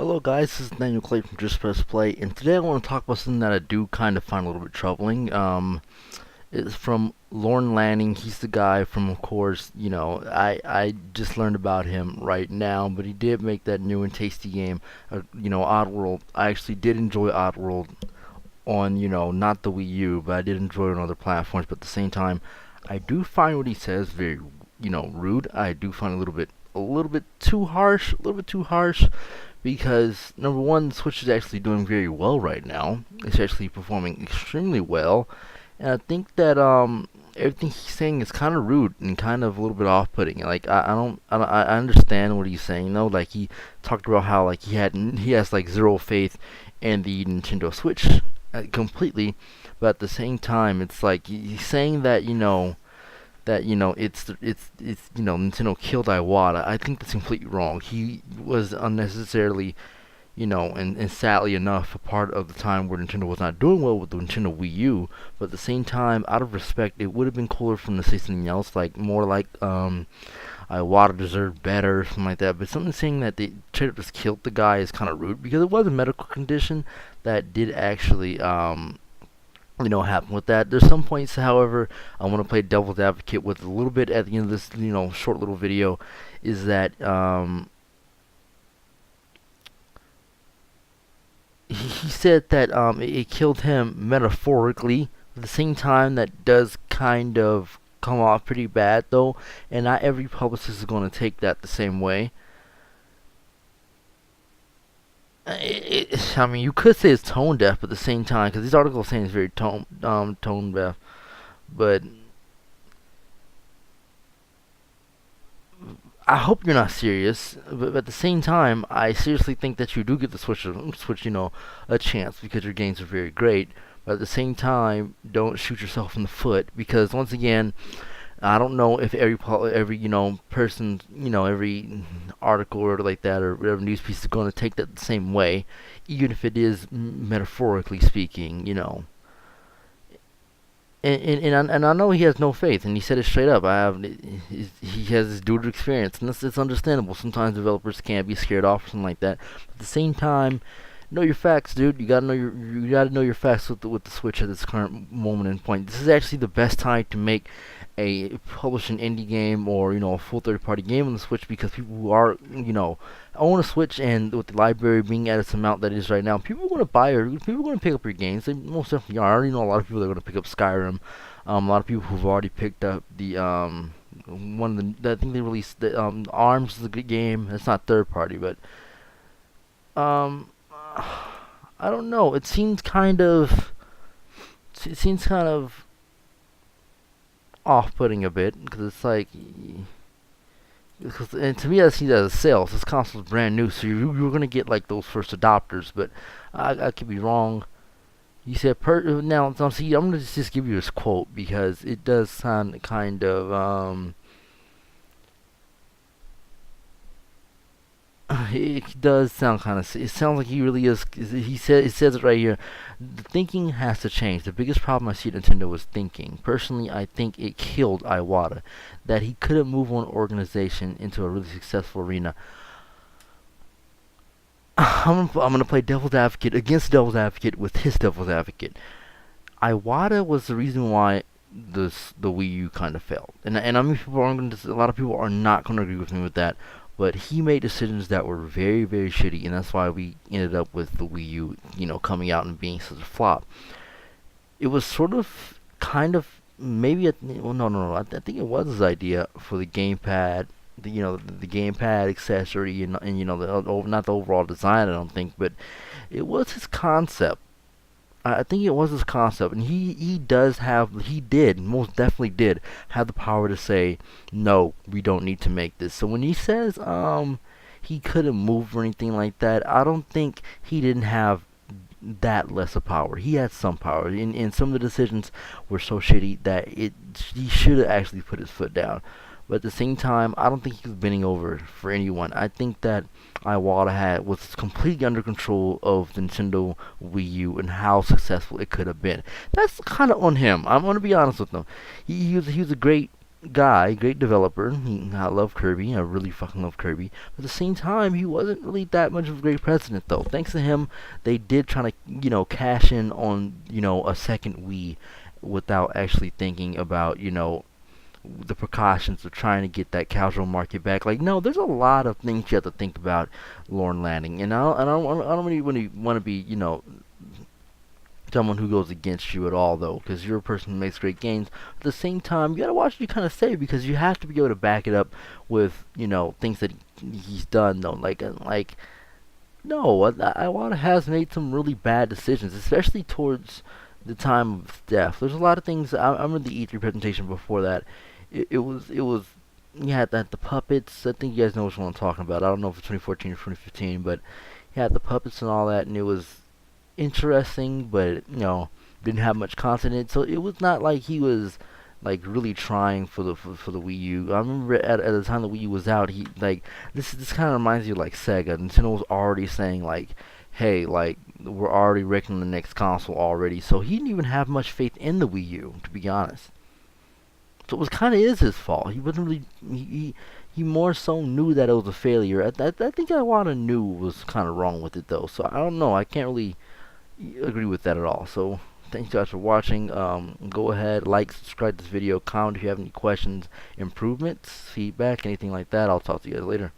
Hello guys, this is Daniel Clay from Just Press Play, and today I want to talk about something that I do kind of find a little bit troubling. It's from Lorne Lanning. He's the guy from, of course, I just learned about him right now, but he did make that new and tasty game, Oddworld. I actually did enjoy Oddworld on, not the Wii U, but I did enjoy it on other platforms. But at the same time, I do find what he says very, rude. I do find a little bit too harsh, a little bit too harsh because number one, the Switch is actually doing very well right now. It's actually performing extremely well, and I think that everything he's saying is kind of rude and kind of a little bit off-putting. Like I understand what he's saying though. Like he talked about how like he has like zero faith in the Nintendo Switch completely, but at the same time, it's like he's saying that Nintendo killed Iwata. I think that's completely wrong. He was unnecessarily, and sadly enough, a part of the time where Nintendo was not doing well with the Nintendo Wii U. But at the same time, out of respect, it would have been cooler for him to say something else, like more like Iwata deserved better, or something like that. But something saying that they straight up just killed the guy is kind of rude because it was a medical condition that did actually happen with that. There's some points, however, I want to play devil's advocate with a little bit at the end of this, short little video, is that he said that it killed him metaphorically. At the same time, that does kind of come off pretty bad though, and not every publicist is going to take that the same way. I mean, you could say it's tone deaf, but at the same time, because these articles saying it's very tone deaf, but I hope you're not serious. But at the same time, I seriously think that you do get the Switch, a chance because your games are very great. But at the same time, don't shoot yourself in the foot because once again, I don't know if every person, every article or like that or whatever news piece is going to take that the same way, even if it is metaphorically speaking, And I know he has no faith, and he said it straight up. He has this dude experience, and it's understandable. Sometimes developers can't be scared off or something like that. But at the same time, know your facts, dude. You gotta know your facts with the Switch at this current moment and point. This is actually the best time to make publish an indie game or a full third-party game on the Switch because people who are own a Switch and with the library being at its amount that is right now, people are going to buy or people are going to pick up your games. They most definitely are. I already know a lot of people that are going to pick up Skyrim. A lot of people who've already picked up the one of the I think they released the Arms is a good game. It's not third-party, but um I don't know. It seems kind of off-putting a bit because it's like, and to me I see that as sales. This console's brand new, so you're gonna get like those first adopters. But I could be wrong. You said now. See, I'm gonna just give you this quote because it does sound kind of it does sound kind of. It sounds like he really is. He said it says it right here. The thinking has to change. The biggest problem I see at Nintendo was thinking. Personally, I think it killed Iwata. That he couldn't move one organization into a really successful arena. I'm gonna play devil's advocate against devil's advocate with his devil's advocate. Iwata was the reason why the Wii U kind of failed, and I mean a lot of people are not gonna agree with me with that. But he made decisions that were very, very shitty, and that's why we ended up with the Wii U, coming out and being such a flop. It was sort of, kind of, maybe, well, no. I think it was his idea for the gamepad, the gamepad accessory, and not the overall design. I don't think, but it was his concept. I think it was his concept, and he did most definitely did have the power to say no, we don't need to make this. So when he says he couldn't move or anything like that, I don't think he didn't have that less of power. He had some power, and some of the decisions were so shitty that he should have actually put his foot down. But at the same time, I don't think he was bending over for anyone. I think that Iwata was completely under control of the Nintendo Wii U and how successful it could have been. That's kind of on him. I'm gonna be honest with him. He was a great guy, great developer. I love Kirby. I really fucking love Kirby. But at the same time, he wasn't really that much of a great president, though. Thanks to him, they did try to, cash in on, a second Wii without actually thinking about, the precautions of trying to get that casual market back. Like, no, there's a lot of things you have to think about, Lorne Lanning. And I don't really want to be, someone who goes against you at all, though, because you're a person who makes great games. At the same time, you gotta watch what you kind of say, because you have to be able to back it up with, things that he's done, though. Like, no, Iwata has made some really bad decisions, especially towards the time of his death. There's a lot of things. I remember the E3 presentation before that. It was. You had that the puppets. I think you guys know which one I'm talking about. I don't know if it's 2014 or 2015, but you had the puppets and all that, and it was interesting, but didn't have much content. So it was not like he was like really trying for the Wii U. I remember at the time the Wii U was out, he like this kind of reminds you of like Sega. Nintendo was already saying like, hey, like we're already wrecking the next console already. So he didn't even have much faith in the Wii U, to be honest. So it was kind of is his fault. He wasn't really he more so knew that it was a failure. I think Iwata knew was kind of wrong with it though. So I don't know. I can't really agree with that at all. So thanks guys for watching. Go ahead, like, subscribe to this video, comment if you have any questions, improvements, feedback, anything like that. I'll talk to you guys later.